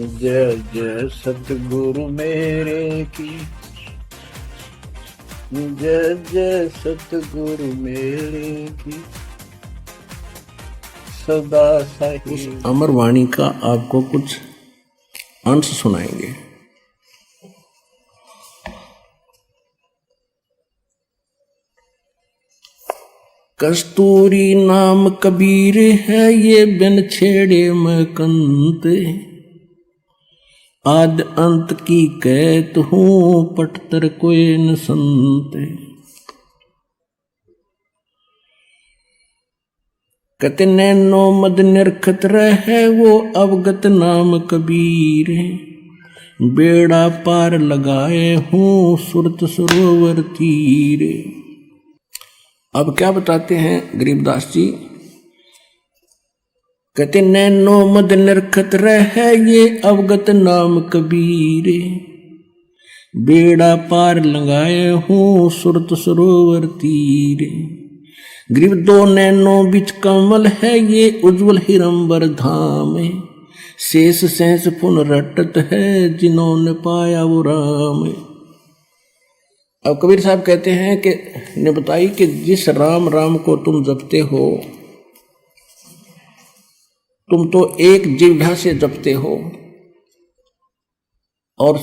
जय जय सतगुरु मेरे की, जय जय सतगुरु मेरे की, सदा सही। उस अमर वाणी का आपको कुछ अंश सुनाएंगे। कस्तूरी नाम कबीर है, ये बिन छेड़े मैं कंत, आद अंत की कहत हूँ पटतर कोई न संत। कहते नैनो मद निरखत रहे वो अवगत नाम कबीर, बेड़ा पार लगाए हूँ सुरत सरोवर तीर। अब क्या बताते हैं गरीबदास जी? कहते नैनो मद निरखत रहे ये अवगत नाम कबीर, बेड़ा पार लगाए हूँ सुरत सरोवर तीर। गरीब दो नैनो बिच कमल है, ये उज्जवल हिरंबर धाम, शेष सहस पुन रटत है जिन्होंने पाया वो राम। अब कबीर साहब कहते हैं कि ने बताई कि जिस राम राम को तुम जपते हो, तुम तो एक जिह्वा से जपते हो और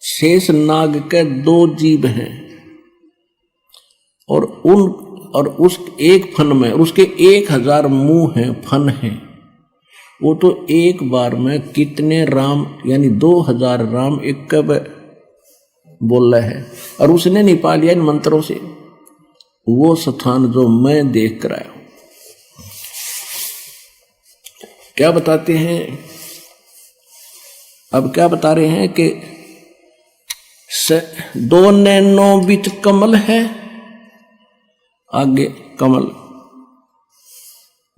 शेष नाग के दो जीभ हैं, और उस एक फन में उसके 1000 मुंह हैं, फन हैं। वो तो एक बार में कितने राम यानी 2000 राम एक बोल रहा है, और उसने नहीं पा लिया इन मंत्रों से वो स्थान जो मैं देख कर आया हूं। क्या बताते हैं? अब क्या बता रहे हैं कि दो नैनो बिच कमल है, आगे कमल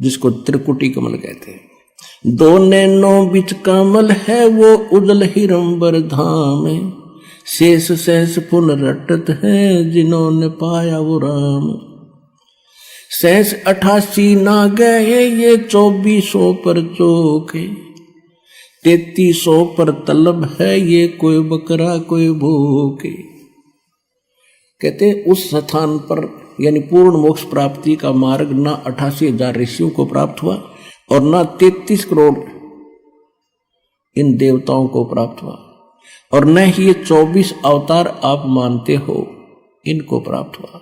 जिसको त्रिकुटी कमल कहते हैं। दो नैनो बिच कमल है वो उजल हिरंबर धाम, शेष सहस पुन रटत है जिन्होंने पाया वो राम। सहस 88 ना गए ये 2400 पर चोखे, 3300 पर तलब है ये कोई बकरा कोई भूखे। कहते उस स्थान पर यानी पूर्ण मोक्ष प्राप्ति का मार्ग ना 88,000 ऋषियों को प्राप्त हुआ और ना 33 करोड़ इन देवताओं को प्राप्त हुआ, और न ही ये 24 अवतार आप मानते हो इनको प्राप्त हुआ।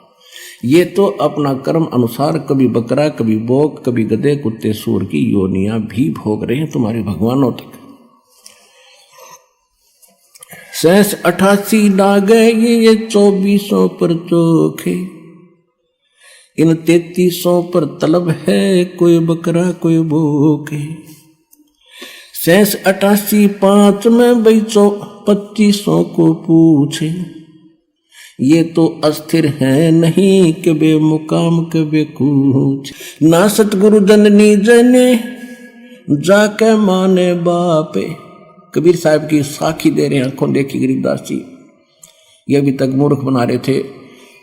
ये तो अपना कर्म अनुसार कभी बकरा कभी बोक कभी गधे कुत्ते सूर की योनियां भी भोग रहे हैं तुम्हारे भगवानों तक। सहस 88 ना गए ये 2400 पर चोखे, इन 3300 पर तलब है कोई बकरा कोई भूखे। सहस 88 5 में भाई 2500 को पूछे, ये तो अस्थिर है नहीं के बेमुकाम के बेकूच। ना सतगुरु जननी जने जाके माने बापे। कबीर साहब की साखी दे रहे हैं, आंखों देखी गरीबदास जी। ये अभी तक मूर्ख बना रहे थे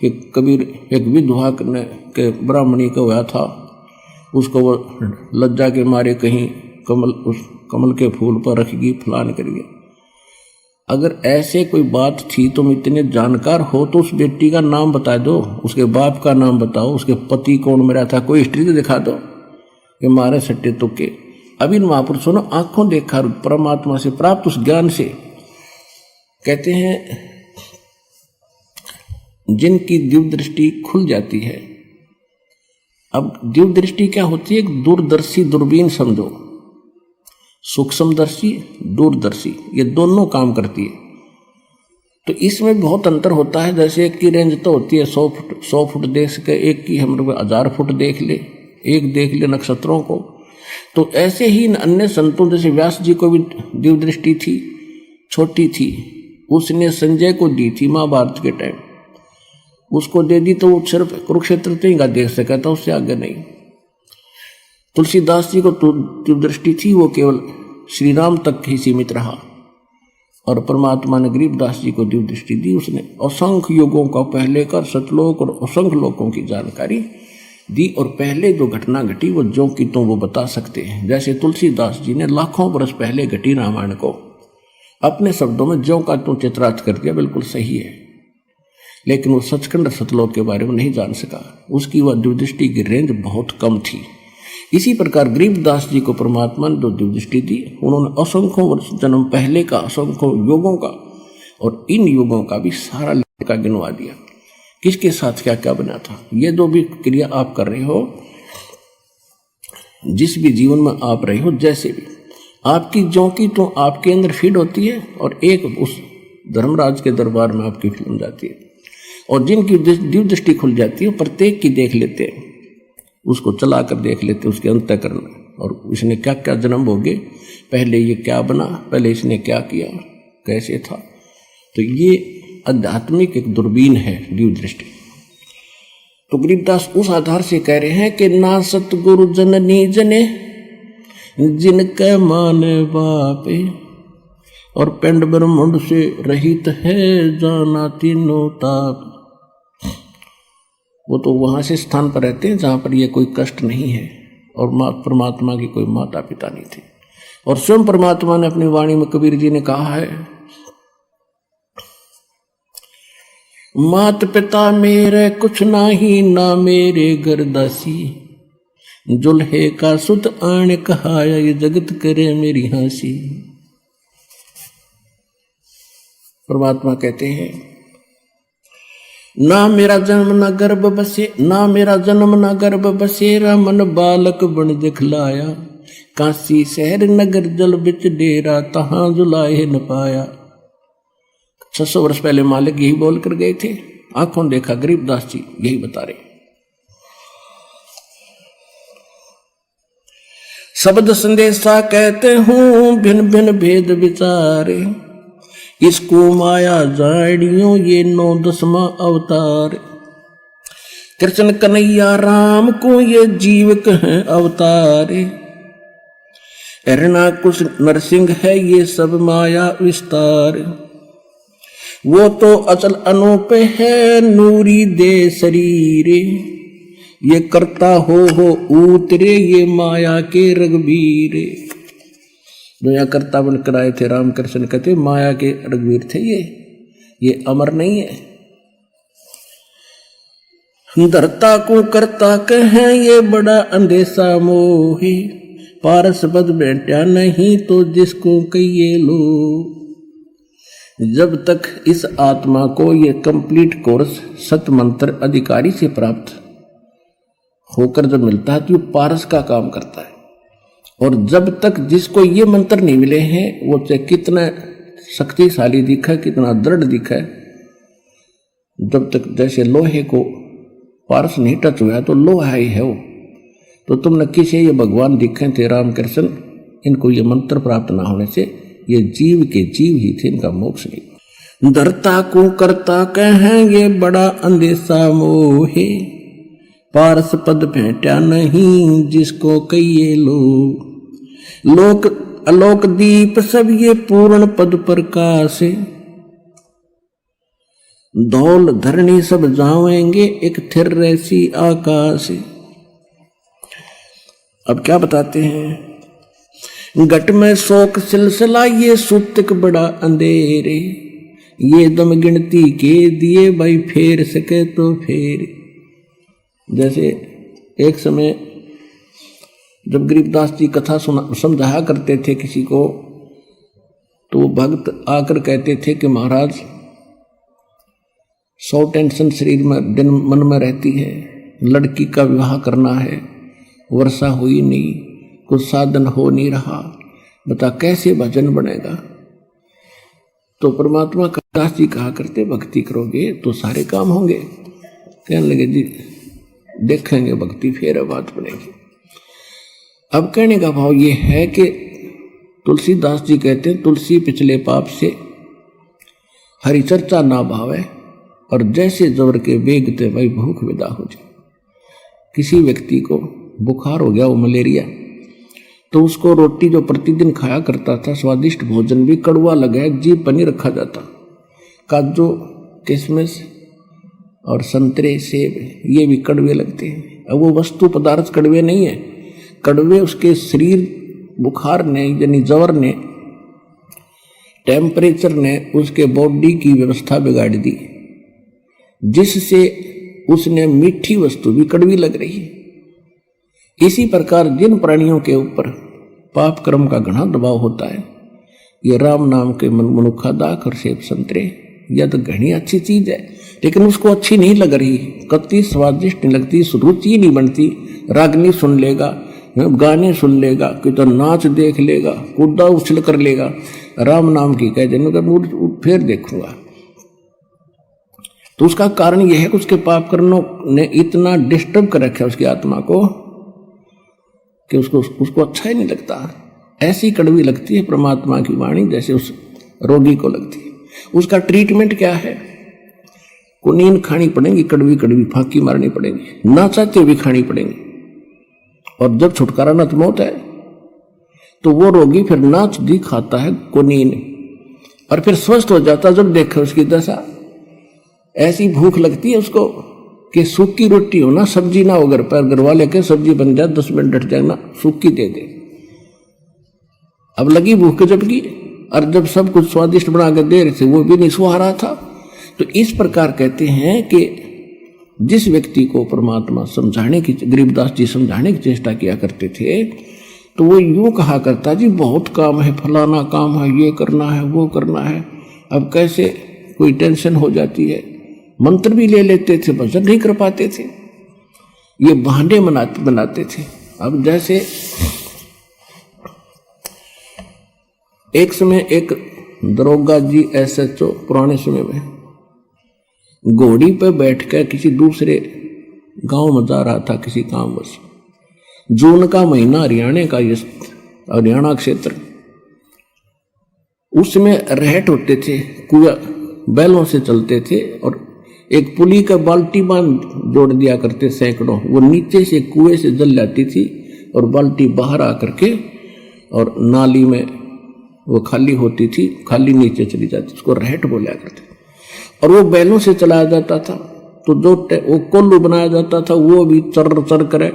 कि कबीर एक विधवा के ब्राह्मणी का हुआ था, उसको वो लज्जा के मारे कहीं उस कमल के फूल पर रखेगी फलान करिए। अगर ऐसे कोई बात थी, तुम इतने जानकार हो तो उस बेटी का नाम बता दो, उसके बाप का नाम बताओ, उसके पति कौन मेरा था, कोई हिस्ट्री तो दिखा दो। ये मारे सट्टे तुक्के। अभी इन महापुरुषों ने आंखों देखा परमात्मा से प्राप्त उस ज्ञान से। कहते हैं जिनकी दिव्य दृष्टि खुल जाती है। अब दिव्य दृष्टि क्या होती है? एक दूरदर्शी दूरबीन समझो, सूक्ष्मदर्शी दूरदर्शी, ये दोनों काम करती है। तो इसमें बहुत अंतर होता है। जैसे एक की रेंज तो होती है 100 फुट देख सके, एक की हम लोग 1000 फुट देख ले, एक देख ले नक्षत्रों को। तो ऐसे ही अन्य संतों जैसे व्यास जी को भी दिव्य दृष्टि थी, छोटी थी, उसने संजय को दी थी महाभारत के टाइम, उसको दे दी तो वो सिर्फ कुरुक्षेत्र तक ही देख सका था, उससे आगे नहीं। तुलसीदास जी को दिव्य दृष्टि थी, वो केवल श्री राम तक ही सीमित रहा, और परमात्मा ने गरीबदास जी को दिव्य दृष्टि दी। उसने असंख्य युगों का पहले कर सतलोक और असंख्य लोकों की जानकारी दी और पहले जो घटना घटी वो ज्यों की तो वो बता सकते हैं। जैसे तुलसीदास जी ने लाखों वर्ष पहले घटी रामायण को अपने शब्दों में ज्यों का त्यों चित्रार्थ कर दिया, बिल्कुल सही है। लेकिन वो सचखंड सतलोक के बारे में नहीं जान सका, उसकी वह दिव्यदृष्टि की रेंज बहुत कम थी। इसी प्रकार गरीबदास जी को परमात्मा ने जो दिव्यदृष्टि दी, उन्होंने असंख्यों वर्ष जन्म पहले का, असंख्यों युगों का और इन युगों का भी सारा लेखा गिनवा दिया, किसके साथ क्या क्या बना था। ये जो भी क्रिया आप कर रहे हो, जिस भी जीवन में आप रहे हो, जैसे भी आपकी ज्यों की तो आपके अंदर फीड होती है और एक उस धर्मराज के दरबार में आपकी फिल्म जाती है, और जिनकी दिव्य दृष्टि खुल जाती है प्रत्येक की देख लेते हैं, उसको चला कर देख लेते हैं, उसके अंतःकरण और इसने क्या क्या जन्म भोगे, पहले ये क्या बना, पहले इसने क्या किया, कैसे था। तो ये आध्यात्मिक एक दूरबीन है दिव्य दृष्टि। तो गरीबदास उस आधार से कह रहे हैं कि ना सतगुरु जननी जने जिनके माने बापे, और पिंड ब्रह्मंड से रहित है जाना तीनों ताप। वो तो वहां से स्थान पर रहते हैं जहां पर ये कोई कष्ट नहीं है और परमात्मा की कोई माता पिता नहीं थी। और स्वयं परमात्मा ने अपनी वाणी में, कबीर जी ने कहा है, मात पिता मेरे कुछ नाही, ना मेरे घर दासी, जुल्हे का सुत आण कहाया, ये जगत करे मेरी हंसी। परमात्मा कहते हैं, ना मेरा जन्म ना गर्भ बसे, ना मेरा जन्म ना गर्भ बसेरा, मन बालक बन दिखलाया, काशी शहर नगर जल बिच डेरा, तहां जुलाए न पाया। 600 वर्ष पहले मालिक यही बोल कर गए थे, आंखों देखा गरीबदास जी यही बता रहे। शब्द संदेशा कहते हूं भिन्न भिन्न भेद विचारे, इसको माया जाड़ियों ये 9-10वां अवतार। कृष्ण कन्हैया राम को ये जीव कहें अवतारे, हिरणा कुश नरसिंह है ये सब माया विस्तार। वो तो अचल अनूप है नूरी दे शरीरे, ये करता हो उतरे ये माया के रघुबीरे। जो यहाँ करता बनकर आए थे रामकृष्ण कहते माया के रघुवीर थे ये अमर नहीं है। धरता को करता कहें ये बड़ा अंधेसा मोहे, पारस पद बैठा नहीं तो जिसको कहिए लो। जब तक इस आत्मा को ये कंप्लीट कोर्स सत मंत्र अधिकारी से प्राप्त होकर जब मिलता है तो ये पारस का काम करता है। और जब तक जिसको ये मंत्र नहीं मिले हैं, वो चाहे कितना शक्तिशाली दिखा, कितना दृढ़ दिखा, जब तक जैसे लोहे को पारस नहीं टच हुआ तो लोहा ही है वो। तो तुमने किसे ये भगवान दिखे थे रामकृष्ण, इनको ये मंत्र प्राप्त ना होने से ये जीव के जीव ही थे, इनका मोक्ष नहीं। धरता को करता कहें ये बड़ा अंधेसा मोहे, पारस पद भेंटा नहीं जिसको कहिए लो। लोक अलोक दीप सब ये पूर्ण पद प्रकाश, धौल धरणी सब जावेंगे एक थिर रैसी आकाश। अब क्या बताते हैं, घट में शोक सिलसिला ये सुतक बड़ा अंधेरे, ये दम गिनती के दिए भाई फेर सके तो फेर। जैसे एक समय जब गरीबदास जी कथा समझाया करते थे किसी को, तो भक्त आकर कहते थे कि महाराज 100 टेंशन शरीर में दिन मन में रहती है, लड़की का विवाह करना है, वर्षा हुई नहीं, कुछ साधन हो नहीं रहा, बता कैसे भजन बनेगा। तो परमात्मा दास जी कहा करते भक्ति करोगे तो सारे काम होंगे। कहने लगे जी देखेंगे भक्ति फिर बात बनेगी। अब कहने का भाव ये है कि तुलसीदास जी कहते हैं तुलसी पिछले पाप से हरि चर्चा ना भावे, और जैसे जबर के बेगते भाई भूख विदा हो जाए। किसी व्यक्ति को बुखार हो गया, वो मलेरिया, तो उसको रोटी जो प्रतिदिन खाया करता था, स्वादिष्ट भोजन भी कड़वा लगा, जीभ पर नहीं रखा जाता, काजू किशमिश और संतरे सेब ये भी कड़वे लगते हैं। अब वो वस्तु पदार्थ कड़वे नहीं है, कड़वे उसके शरीर बुखार ने यानी जवर ने टेम्परेचर ने उसके बॉडी की व्यवस्था बिगाड़ दी, जिससे उसने मीठी वस्तु भी कड़वी लग रही है। इसी प्रकार जिन प्राणियों के ऊपर पाप कर्म का घना दबाव होता है, ये राम नाम के मनुखा दाख और सेब संतरे, यह तो घनी अच्छी चीज है, लेकिन उसको अच्छी नहीं लग रही, कत्ती स्वादिष्ट नहीं लगती, रुचि नहीं बनती। रागनी सुन लेगा, गाने सुन लेगा, कि तो नाच देख लेगा, कूदा उछल कर लेगा, राम नाम की कह देने फिर देखूंगा। तो उसका कारण यह है कि उसके पाप कर्मों ने इतना डिस्टर्ब कर रखा है उसकी आत्मा को कि उसको अच्छा ही नहीं लगता। ऐसी कड़वी लगती है परमात्मा की वाणी जैसे उस रोगी को लगती है। उसका ट्रीटमेंट क्या है? कुनीन खानी पड़ेगी, कड़वी कड़वी फांकी मारनी पड़ेगी, ना चाहते भी खानी पड़ेगी। और जब छुटकारा न मौत है तो वो रोगी फिर नाच दी खाता है कुनीन, और फिर स्वस्थ हो जाता जब देखा उसकी दशा। ऐसी भूख लगती है उसको कि सूखी रोटी हो ना, सब्जी ना हो घर पर, घर वाले के सब्जी बन जाए 10 मिनट डट जाए ना, सूखी दे दे। अब लगी भूख जबकि, और जब सब कुछ स्वादिष्ट बना के दे रहे थे वो भी नहीं सुहा रहा था। तो इस प्रकार कहते हैं कि जिस व्यक्ति को परमात्मा समझाने की, गरीबदास जी समझाने की चेष्टा किया करते थे, तो वो यूं कहा करता, जी बहुत काम है, फलाना काम है, ये करना है, वो करना है। अब कैसे कोई टेंशन हो जाती है, मंत्र भी ले लेते थे, भजन नहीं कर पाते थे, ये बहाने बनाते थे। अब जैसे एक समय एक दरोगा जी SHO पुराने समय में घोड़ी पर बैठकर किसी दूसरे गांव में जा रहा था किसी काम बस। जून का महीना, हरियाणा क्षेत्र, उसमें रहट होते थे, कुआं बैलों से चलते थे, और एक पुली का बाल्टी बांध जोड़ दिया करते सैकड़ों, वो नीचे से कुएं से जल जाती थी और बाल्टी बाहर आकर के और नाली में वो खाली होती थी, खाली नीचे चली जाती, उसको रहट बोला करते। और वो बैलों से चलाया जाता था, तो जो वो कोल्लू बनाया जाता था वो भी चर चर करे,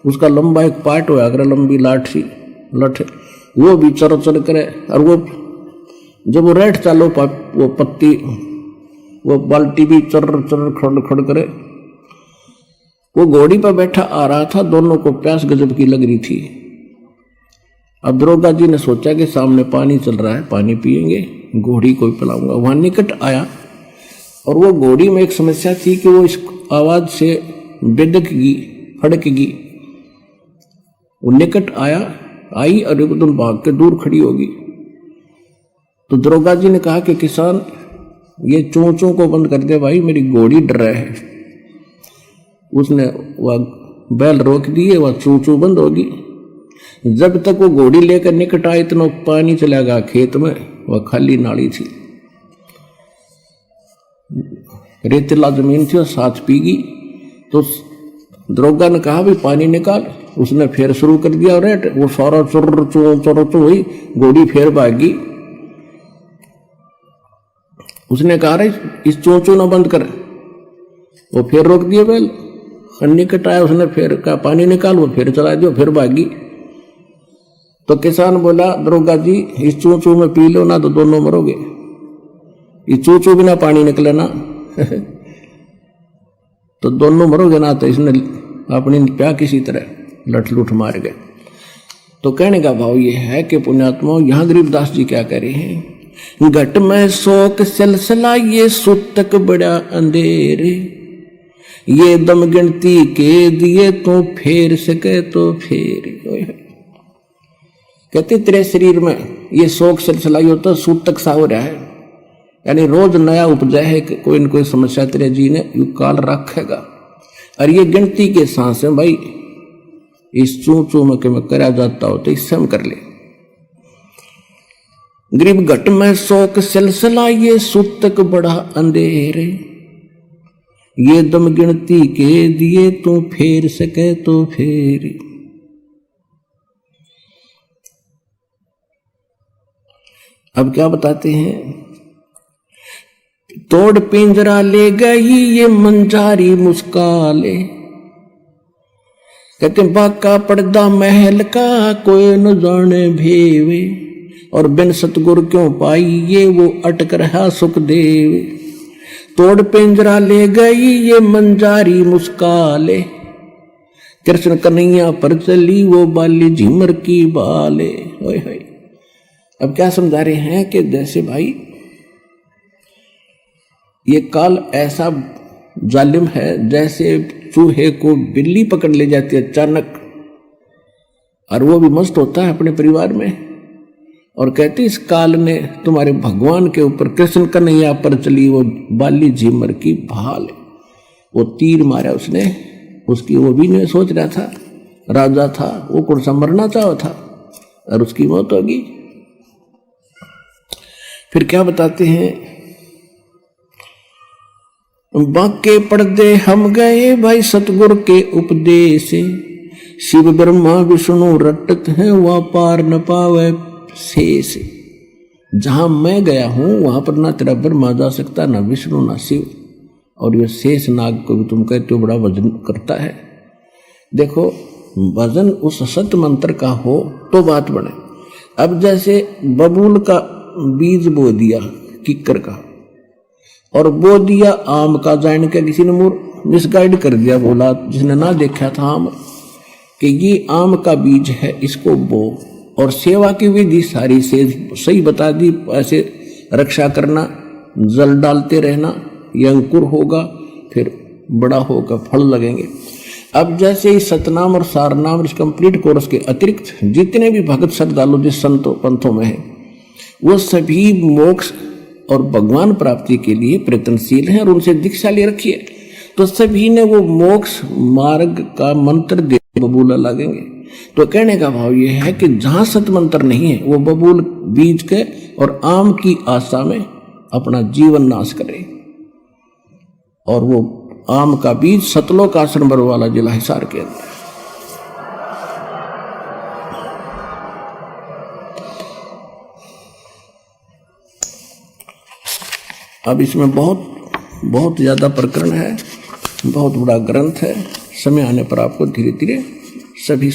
उसका लंबा एक पार्ट हुआ करे, लंबी लठ वो भी चर चर करे। और वो जब वो रहट चालो वो पत्ती, वो बाल्टी भी चर चर खड़ खड़ करे। वो घोड़ी पर बैठा आ रहा था, दोनों को प्यास गजब की लग रही थी। अब दरोगा जी ने सोचा कि सामने पानी चल रहा है, पानी पिएंगे, घोड़ी को पिलाऊंगा। वहां निकट आया, और वो घोड़ी में एक समस्या थी कि वो इस आवाज से बेदकगी, फड़कगी। वो निकट आई और एकदम भाग के दूर खड़ी होगी। तो दरोगा जी ने कहा कि किसान, ये चोंचों को बंद कर दे भाई, मेरी घोड़ी डर रहा है। उसने वह बैल रोक दिए, वह चोंचों बंद होगी। जब तक वो घोड़ी लेकर निकट आए इतना पानी चला गया खेत में, वह खाली नाली थी, रेतीला जमीन थी, और साथ पीगी। तो दरोगा ने कहा भी पानी निकाल, उसने फिर शुरू कर दिया रेट, वो सारा चुर चुर हुई, घोड़ी फिर भागी। उसने कहा रे इस चोंचो ना बंद कर, वो फिर रोक दिया बैल, निकट आया, उसने फिर कहा पानी निकाल, वो फिर चला दिया, फिर भागी। तो किसान बोला, दरोगा जी इस चोंचो में पी लो ना तो दोनों मरोगे, इस चोंचो बिना पानी निकले ना तो दोनों मरोगे ना। तो इसने अपनी प्या किसी तरह लठ लुठ मार गए। तो कहने का भाव ये है कि पुण्यात्मा, यहां गरीबदास जी क्या कह रहे हैं, घट में शोक सिलसिला ये सुतक बड़ा अंधेरे, ये दम गिनती के दिए तो फेर सके तो फेर। कहते तेरे शरीर में ये शोक सिलसिला होता, सूतक सा हो रहा है, यानी रोज नया उपजा है, कोई न कोई समस्या तेरे जी ने यू काल रखेगा। और ये गिनती के सांस है भाई, इस चू चू में के मैं करा जाता हो तो इससे हम कर ले। गरीब घट में शोक सिलसिला ये सूतक बड़ा अंधेरे, ये दम गिनती के दिए तू फेर सके तो फेर। अब क्या बताते हैं, तोड़ पिंजरा ले गई ये मंजारी मुस्काले। कहते बाका पर्दा महल का कोई न जाने भेवे, और बिन सतगुर क्यों पाई ये वो अटक रहा सुखदेव। तोड़ पिंजरा ले गई ये मंजारी मुस्काले, कृष्ण कन्हैया पर चली वो बाली झिमर की बाले। ओए होए। अब क्या समझा रहे हैं कि जैसे भाई ये काल ऐसा जालिम है, जैसे चूहे को बिल्ली पकड़ ले जाती है अचानक, और वो भी मस्त होता है अपने परिवार में, और कहती इस काल ने तुम्हारे भगवान के ऊपर कृष्ण कन्हैया पर चली वो बाली झिमर की भाल। वो तीर मारा उसने, उसकी वो भी नहीं सोच रहा था, राजा था वो कौन सा मरना चाहा था, और उसकी मौत होगी। फिर क्या बताते हैं, बाके पर्दे हम गए भाई सतगुर के उपदेश, शिव ब्रह्मा विष्णु रटत हैं वह पार न पावे शेष। जहां मैं गया हूं वहां पर ना तेरा ब्रह्मा जा सकता, ना विष्णु ना शिव, और ये शेष नाग को भी तुम कहते हो बड़ा वजन करता है। देखो वजन उस सत्य मंत्र का हो तो बात बने। अब जैसे बबूल का बीज बो दिया किक्कर का, और बो दिया आम का, जान के किसी ने मिसगाइड कर दिया, बोला जिसने ना देखा था आम कि ये आम का बीज है, इसको बो, और सेवा की विधि सारी से सही बता दी। ऐसे रक्षा करना, जल डालते रहना, ये अंकुर होगा फिर बड़ा होगा, फल लगेंगे। अब जैसे ही सतनाम और सारनाम और इस कंप्लीट कोर्स के अतिरिक्त जितने भी भगत श्रद्धालु जिस संतों पंथों में है, वो सभी मोक्ष और भगवान प्राप्ति के लिए प्रयत्नशील हैं और उनसे दीक्षा ले रखी है। तो सभी ने वो मोक्ष मार्ग का मंत्र दे बबूला लगेंगे। तो कहने का भाव ये है कि जहां सत मंत्र नहीं है वो बबूल बीज के और आम की आशा में अपना जीवन नाश करे। और वो आम का बीज सतलोक आश्रम बरवाला जिला हिसार के अंदर। अब इसमें बहुत ज्यादा प्रकरण है, बहुत बड़ा ग्रंथ है। समय आने पर आपको धीरे धीरे सभी